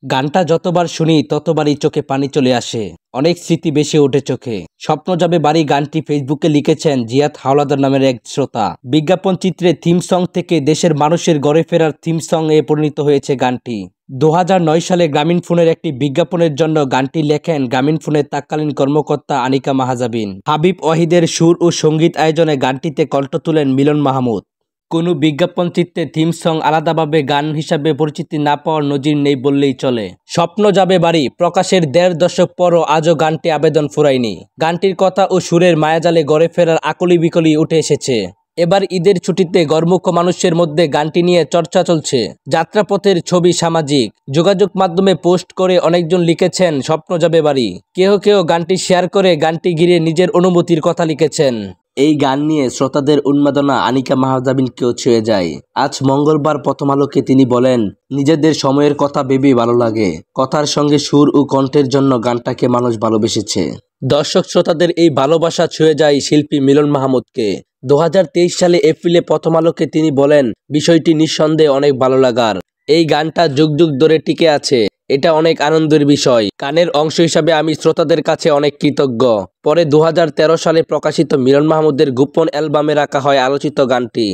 গানটা যতবার শুনি ততবারই চোখে পানি চলে আসে। অনেক স্মৃতি ভেসে ওঠে চোখে। স্বপ্ন যাবে বাড়ি গানটি ফেসবুকে লিখেছেন জিয়াদ হাওলাদার নামের এক শ্রোতা। বিজ্ঞাপন চিত্রে থিম সং থেকে দেশের মানুষের ঘরে ফেরার থিম সং এ পরিণত হয়েছে গানটি। 2009 সালে গ্রামীণফোনের একটি বিজ্ঞাপনের জন্য গানটি লেখেন গ্রামীণফোনের তৎকালীন কর্মকর্তা আনিকা মাহজাবিন। হাবিব ওয়াহিদের সুর ও সঙ্গীত আয়োজনে গানটিতে কণ্ঠ তুলেন মিলন মাহমুদ। কোনো বিজ্ঞাপন চিত্রে থিম সং আলাদাভাবে গান হিসাবে পরিচিতি না পাওয়ার নজির নেই বললেই চলে। স্বপ্ন যাবে বাড়ি প্রকাশের 1.5 দশক পরও আজও গানটি আবেদন ফুরায়নি। গানটির কথা ও সুরের মায়াজালে গড়ে ফেরার আকুলি বিকলি উঠে এসেছে। এবার ঈদের ছুটিতে গরমুখ মানুষের মধ্যে গানটি নিয়ে চর্চা চলছে। যাত্রাপথের ছবি সামাজিক যোগাযোগ মাধ্যমে পোস্ট করে অনেকজন লিখেছেন স্বপ্ন যাবে বাড়ি। কেউ কেউ গানটি শেয়ার করে গানটি ঘিরে নিজের অনুভূতির কথা লিখেছেন। এই গান নিয়ে শ্রোতাদের উন্মাদনা আনিকা মাহজাবিনকেও ছুঁয়ে যায়। আজ মঙ্গলবার প্রথম আলোকে তিনি বলেন, নিজেদের সময়ের কথা ভেবেই ভালো লাগে। কথার সঙ্গে সুর ও কণ্ঠের জন্য গানটাকে মানুষ ভালোবেসেছে। দর্শক শ্রোতাদের এই ভালোবাসা ছুঁয়ে যায় শিল্পী মিলন মাহমুদকে। 2023 সালে এপ্রিলে প্রথম আলোকে তিনি বলেন, বিষয়টি নিঃসন্দেহে অনেক ভালো লাগার। এই গানটা যুগ যুগ ধরে টিকে আছে। এটা অনেক আনন্দের বিষয়। গানের অংশ হিসাবে আমি শ্রোতাদের কাছে অনেক কৃতজ্ঞ। পরে 2013 সালে প্রকাশিত মিলন মাহমুদের গোপন অ্যালবামে রাখা হয় আলোচিত গানটি।